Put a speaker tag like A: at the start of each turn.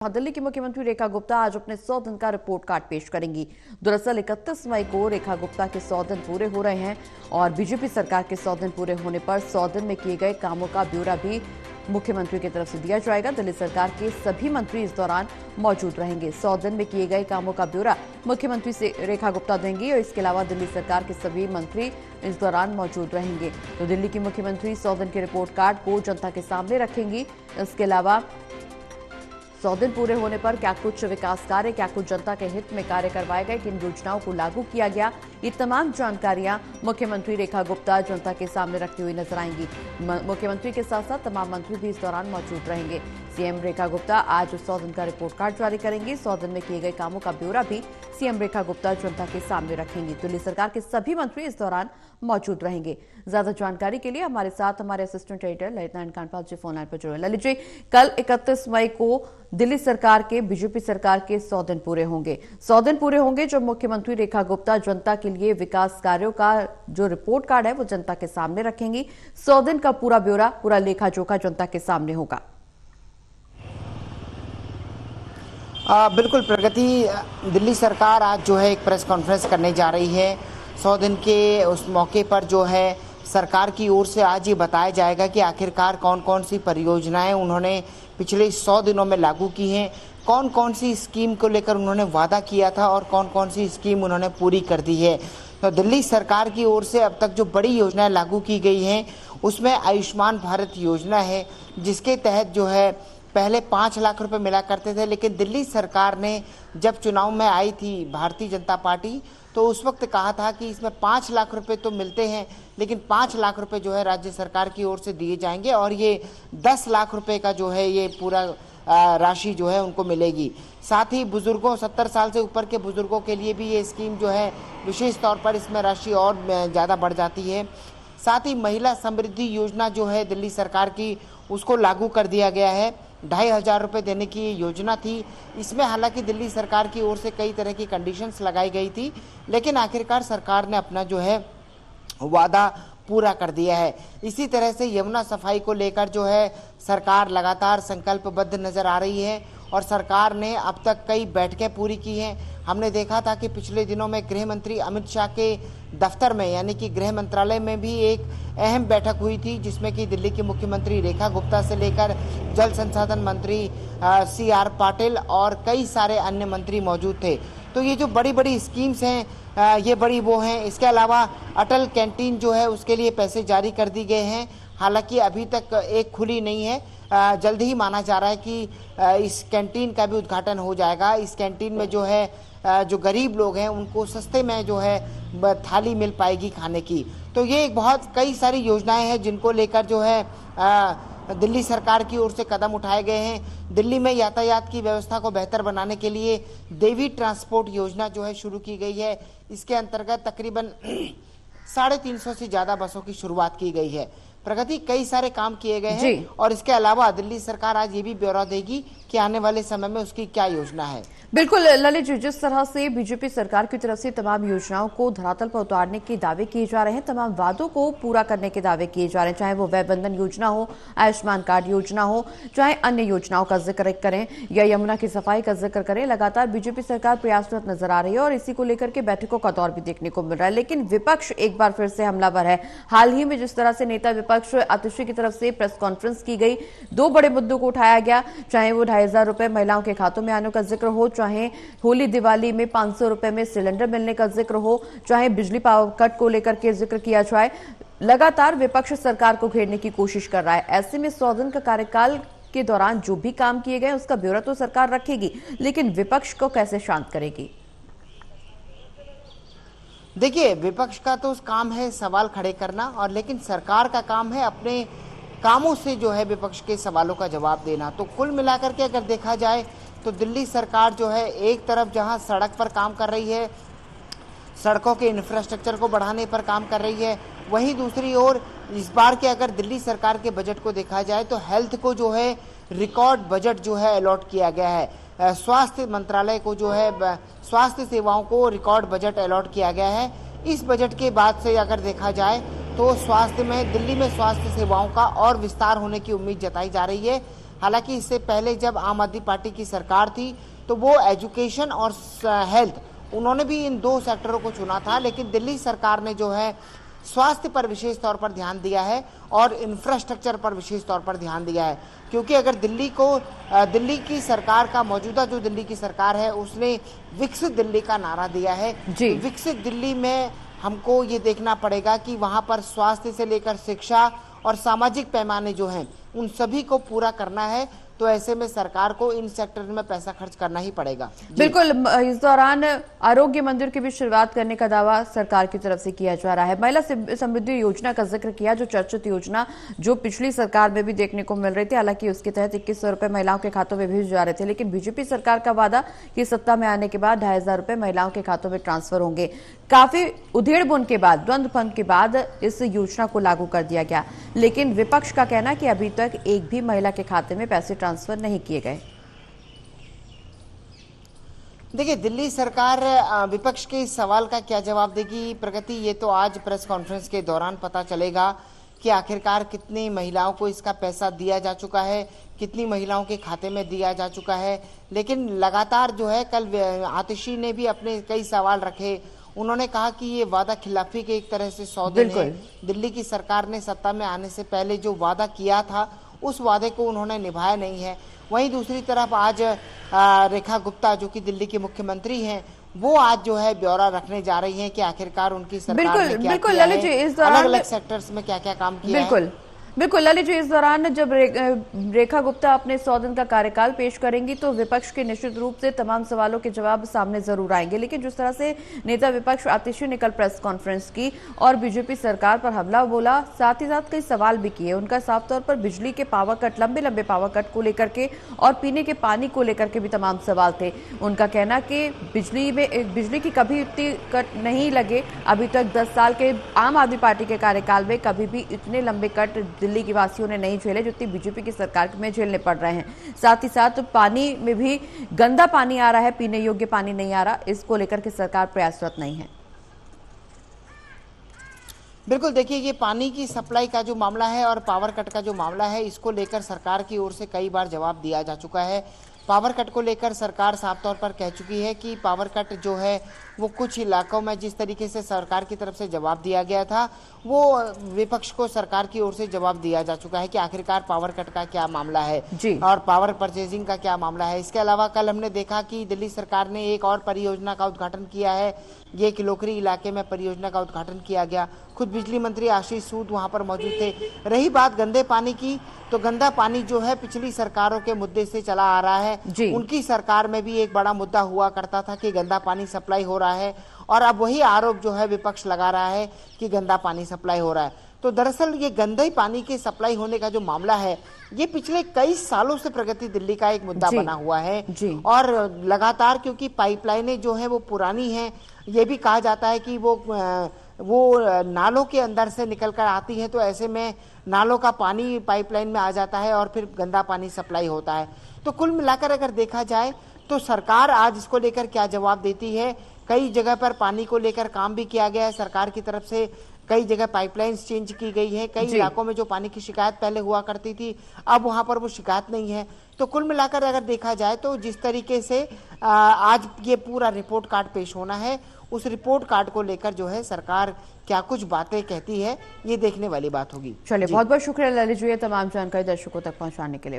A: दिल्ली की मुख्यमंत्री रेखा गुप्ता आज अपने 100 दिन का रिपोर्ट कार्ड पेश करेंगी। दरअसल 31 मई को रेखा गुप्ता के 100 दिन पूरे हो रहे हैं और बीजेपी सरकार के 100 दिन पूरे होने पर 100 दिन में किए गए कामों का ब्यौरा भी मुख्यमंत्री की तरफ से दिया जाएगा। दिल्ली सरकार के सभी मंत्री इस दौरान मौजूद रहेंगे। 100 दिन में किए गए कामों का ब्यौरा मुख्यमंत्री से रेखा गुप्ता देंगी और इसके अलावा दिल्ली सरकार के सभी मंत्री इस दौरान मौजूद रहेंगे। तो दिल्ली की मुख्यमंत्री 100 दिन के रिपोर्ट कार्ड को जनता के सामने रखेंगी। इसके अलावा 100 दिन पूरे होने पर क्या कुछ विकास कार्य, क्या कुछ जनता के हित में कार्य करवाए गए, किन योजनाओं को लागू किया गया, ये तमाम जानकारियां मुख्यमंत्री रेखा गुप्ता जनता के सामने रखती हुई नजर आएंगी। मुख्यमंत्री के साथ साथ तमाम मंत्री भी इस दौरान मौजूद रहेंगे। सीएम रेखा गुप्ता आज 100 दिन का रिपोर्ट कार्ड जारी करेंगी। 100 दिन में किए गए कामों का ब्यौरा भी सीएम रेखा गुप्ता जनता के सामने रखेंगी। दिल्ली सरकार के सभी मंत्री इस दौरान मौजूद रहेंगे। ज्यादा जानकारी के लिए हमारे साथ हमारे असिस्टेंट एडिटर ललित नारायण कांडपाल जी फोन लाइन पर जुड़े। ललित जी, कल 31 मई को दिल्ली सरकार के, बीजेपी सरकार के 100 दिन पूरे होंगे। 100 दिन पूरे होंगे जब मुख्यमंत्री रेखा गुप्ता जनता के लिए विकास कार्यों का जो रिपोर्ट कार्ड है वो जनता के सामने रखेंगी। 100 दिन का पूरा ब्यौरा, पूरा लेखा जोखा जनता के सामने होगा।
B: बिल्कुल प्रगति, दिल्ली सरकार आज जो है एक प्रेस कॉन्फ्रेंस करने जा रही है। 100 दिन के उस मौके पर जो है सरकार की ओर से आज ये बताया जाएगा कि आखिरकार कौन कौन सी परियोजनाएं उन्होंने पिछले 100 दिनों में लागू की हैं, कौन कौन सी स्कीम को लेकर उन्होंने वादा किया था और कौन कौन सी स्कीम उन्होंने पूरी कर दी है। तो दिल्ली सरकार की ओर से अब तक जो बड़ी योजनाएं लागू की गई हैं उसमें आयुष्मान भारत योजना है, जिसके तहत जो है पहले 5 लाख रुपए मिला करते थे, लेकिन दिल्ली सरकार ने जब चुनाव में आई थी भारतीय जनता पार्टी तो उस वक्त कहा था कि इसमें 5 लाख रुपए तो मिलते हैं, लेकिन 5 लाख रुपए जो है राज्य सरकार की ओर से दिए जाएंगे और ये 10 लाख रुपए का जो है ये पूरा राशि जो है उनको मिलेगी। साथ ही बुजुर्गों, 70 साल से ऊपर के बुजुर्गों के लिए भी ये स्कीम जो है विशेष तौर पर इसमें राशि और ज़्यादा बढ़ जाती है। साथ ही महिला समृद्धि योजना जो है दिल्ली सरकार की, उसको लागू कर दिया गया है। 2,500 रुपये देने की योजना थी। इसमें हालांकि दिल्ली सरकार की ओर से कई तरह की कंडीशंस लगाई गई थी, लेकिन आखिरकार सरकार ने अपना जो है वादा पूरा कर दिया है। इसी तरह से यमुना सफाई को लेकर जो है सरकार लगातार संकल्पबद्ध नजर आ रही है और सरकार ने अब तक कई बैठकें पूरी की हैं। हमने देखा था कि पिछले दिनों में गृह मंत्री अमित शाह के दफ्तर में यानी कि गृह मंत्रालय में भी एक अहम बैठक हुई थी, जिसमें कि दिल्ली की मुख्यमंत्री रेखा गुप्ता से लेकर जल संसाधन मंत्री CR पाटिल और कई सारे अन्य मंत्री मौजूद थे। तो ये जो बड़ी बड़ी स्कीम्स हैं ये बड़ी वो हैं। इसके अलावा अटल कैंटीन जो है उसके लिए पैसे जारी कर दिए गए हैं, हालांकि अभी तक एक खुली नहीं है। जल्द ही माना जा रहा है कि इस कैंटीन का भी उद्घाटन हो जाएगा। इस कैंटीन में जो है जो गरीब लोग हैं उनको सस्ते में जो है थाली मिल पाएगी खाने की। तो ये एक बहुत कई सारी योजनाएं हैं जिनको लेकर जो है दिल्ली सरकार की ओर से कदम उठाए गए हैं। दिल्ली में यातायात की व्यवस्था को बेहतर बनाने के लिए देवी ट्रांसपोर्ट योजना जो है शुरू की गई है। इसके अंतर्गत तकरीबन 350 से ज्यादा बसों की शुरुआत की गई है। प्रगति, कई सारे काम किए गए हैं और इसके अलावा दिल्ली सरकार आज ये भी ब्यौरा देगी कि आने वाले समय में उसकी क्या योजना है।
A: बिल्कुल ललित जी, जिस तरह से बीजेपी सरकार की तरफ से तमाम योजनाओं को धरातल पर उतारने के दावे किए जा रहे हैं, तमाम वादों को पूरा करने के दावे किए जा रहे हैं, चाहे वो वय बंधन योजना हो, आयुष्मान कार्ड योजना हो, चाहे अन्य योजनाओं का जिक्र करें या यमुना की सफाई का जिक्र करें, लगातार बीजेपी सरकार प्रयासरत नजर आ रही है और इसी को लेकर के बैठकों का दौर भी देखने को मिल रहा है। लेकिन विपक्ष एक बार फिर से हमलावर है। हाल ही में जिस तरह से नेता विपक्ष आतिशी की तरफ से प्रेस कॉन्फ्रेंस की गई, 2 बड़े मुद्दों को उठाया गया, चाहे वो 2,500 रुपए महिलाओं के खातों में आने का जिक्र हो, चाहे होली दिवाली में 500 रुपए में सिलेंडर मिलने का जिक्र हो, चाहे बिजली पावर कट को लेकर के जिक्र किया जाए। लगातार विपक्ष सरकार को घेरने की कोशिश कर रहा है। ऐसे में 100 दिन का कार्यकाल के दौरान जो भी काम किए गए उसका ब्यौरा तो सरकार रखेगी, लेकिन विपक्ष को कैसे शांत करेगी?
B: देखिए, विपक्ष का तो काम है सवाल खड़े करना, और लेकिन सरकार का काम है अपने कामों से जो है विपक्ष के सवालों का जवाब देना। तो कुल मिलाकर के अगर देखा जाए तो दिल्ली सरकार जो है एक तरफ जहां सड़क पर काम कर रही है, सड़कों के इंफ्रास्ट्रक्चर को बढ़ाने पर काम कर रही है, वहीं दूसरी ओर इस बार के अगर दिल्ली सरकार के बजट को देखा जाए तो हेल्थ को जो है रिकॉर्ड बजट जो है अलॉट किया गया है। स्वास्थ्य मंत्रालय को जो है स्वास्थ्य सेवाओं को रिकॉर्ड बजट अलॉट किया गया है। इस बजट के बाद से अगर देखा जाए तो स्वास्थ्य में, दिल्ली में स्वास्थ्य सेवाओं का और विस्तार होने की उम्मीद जताई जा रही है। हालांकि इससे पहले जब आम आदमी पार्टी की सरकार थी तो वो एजुकेशन और हेल्थ, उन्होंने भी इन दो सेक्टरों को चुना था, लेकिन दिल्ली सरकार ने जो है स्वास्थ्य पर विशेष तौर पर ध्यान दिया है और इंफ्रास्ट्रक्चर पर विशेष तौर पर ध्यान दिया है। क्योंकि अगर दिल्ली की सरकार का मौजूदा जो दिल्ली की सरकार है उसने विकसित दिल्ली का नारा दिया है,
A: जी।
B: तो विकसित दिल्ली में हमको ये देखना पड़ेगा कि वहां पर स्वास्थ्य से लेकर शिक्षा और सामाजिक पैमाने जो हैं उन सभी को पूरा करना है। तो ऐसे में सरकार को इन सेक्टर में पैसा खर्च करना ही पड़ेगा।
A: बिल्कुल, इस दौरान आरोग्य मंदिर की भी शुरुआत करने का दावा सरकार की तरफ से किया जा रहा है। महिला समृद्धि योजना का जिक्र किया, जो चर्चित योजना जो पिछली सरकार में भी देखने को मिल रही थी। हालांकि उसके तहत 2100 रुपए महिलाओं के खातों में भेजे जा रहे थे, लेकिन बीजेपी सरकार का वादा कि सत्ता में आने के बाद 2500 रुपए महिलाओं के खातों में ट्रांसफर होंगे। काफी उधेड़बुन के बाद, द्वंद्वभंग के बाद इस योजना को लागू कर दिया गया, लेकिन विपक्ष का कहना कि अभी तक एक भी महिला के खाते में पैसे ट्रांसफर नहीं किए गए।
B: देखिए, दिल्ली सरकार विपक्ष के इस सवाल का क्या जवाब देगी प्रगति, ये तो आज प्रेस कॉन्फ्रेंस के दौरान पता चलेगा कि आखिरकार कितनी महिलाओं को इसका पैसा दिया जा चुका है, कितनी महिलाओं के खाते में दिया जा चुका है। लेकिन लगातार जो है, कल आतिशी ने भी अपने कई सवाल रखे। उन्होंने कहा कि ये वादा खिलाफी के एक तरह से सौदे है। दिल्ली की सरकार ने सत्ता में आने से पहले जो वादा किया था उस वादे को उन्होंने निभाया नहीं है। वहीं दूसरी तरफ आज रेखा गुप्ता जो कि दिल्ली की मुख्यमंत्री हैं, वो आज जो है ब्यौरा रखने जा रही हैं कि आखिरकार उनकी सरकार ने क्या किया है, अलग-अलग सेक्टर्स में क्या-क्या काम किया है।
A: बिल्कुल ललित जी, इस दौरान जब रेखा गुप्ता अपने 100 दिन का कार्यकाल पेश करेंगी तो विपक्ष के निश्चित रूप से तमाम सवालों के जवाब सामने जरूर आएंगे। लेकिन जिस तरह से नेता विपक्ष आतिशी ने कल प्रेस कॉन्फ्रेंस की और बीजेपी सरकार पर हमला बोला, साथ ही साथ कई सवाल भी किए। उनका साफ तौर पर बिजली के पावर कट, लंबे लंबे पावर कट को लेकर के और पीने के पानी को लेकर के भी तमाम सवाल थे। उनका कहना कि बिजली की कभी इतनी कट नहीं लगे, अभी तक 10 साल के आम आदमी पार्टी के कार्यकाल में कभी भी इतने लंबे कट दिल्ली की वासियों ने नहीं झेले जितनी बीजेपी की सरकार में झेलने पड़ रहे हैं। साथ ही साथ पानी में भी गंदा पानी आ रहा है, पीने योग्य पानी नहीं आ रहा, इसको लेकर के सरकार प्रयासरत नहीं है।
B: बिल्कुल, देखिए, ये पानी की सप्लाई का जो मामला है और पावर कट का जो मामला है, इसको लेकर सरकार की ओर से कई बार जवाब दिया जा चुका है। पावर कट को लेकर सरकार साफ तौर पर कह चुकी है कि पावर कट जो है वो कुछ इलाकों में जिस तरीके से सरकार की तरफ से जवाब दिया गया था, वो विपक्ष को सरकार की ओर से जवाब दिया जा चुका है कि आखिरकार पावर कट का क्या मामला है और पावर परचेजिंग का क्या मामला है। इसके अलावा कल हमने देखा कि दिल्ली सरकार ने एक और परियोजना का उद्घाटन किया है। ये किलोकरी इलाके में परियोजना का उद्घाटन किया गया। खुद बिजली मंत्री आशीष सूद वहां पर मौजूद थे। रही बात गंदे पानी की, तो गंदा पानी जो है पिछली सरकारों के मुद्दे से चला आ रहा है। उनकी सरकार में भी एक बड़ा मुद्दा हुआ करता था कि गंदा पानी सप्लाई हो रहा है, और अब वही आरोप जो है विपक्ष लगा रहा है कि गंदा पानी सप्लाई हो रहा है। तो दरअसल ये गंदे पानी के सप्लाई होने का जो मामला है, ये पिछले कई सालों से प्रगति दिल्ली का एक मुद्दा बना हुआ है। और लगातार, क्योंकि पाइपलाइनें जो है वो पुरानी हैं, ये भी कहा जाता है कि वो नालों के अंदर से निकलकर आती हैं, तो ऐसे में नालों का पानी पाइपलाइन में आ जाता है और फिर गंदा पानी सप्लाई होता है। तो कुल मिलाकर अगर देखा जाए तो सरकार आज इसको लेकर क्या जवाब देती है। कई जगह पर पानी को लेकर काम भी किया गया है सरकार की तरफ से, कई जगह पाइपलाइंस चेंज की गई है, कई इलाकों में जो पानी की शिकायत पहले हुआ करती थी अब वहां पर वो शिकायत नहीं है। तो कुल मिलाकर अगर देखा जाए तो जिस तरीके से आज ये पूरा रिपोर्ट कार्ड पेश होना है, उस रिपोर्ट कार्ड को लेकर जो है सरकार क्या कुछ बातें कहती है, ये देखने वाली बात होगी।
A: चलिए, बहुत बहुत शुक्रिया ललित जी, तमाम जानकारी दर्शकों तक पहुंचाने के लिए।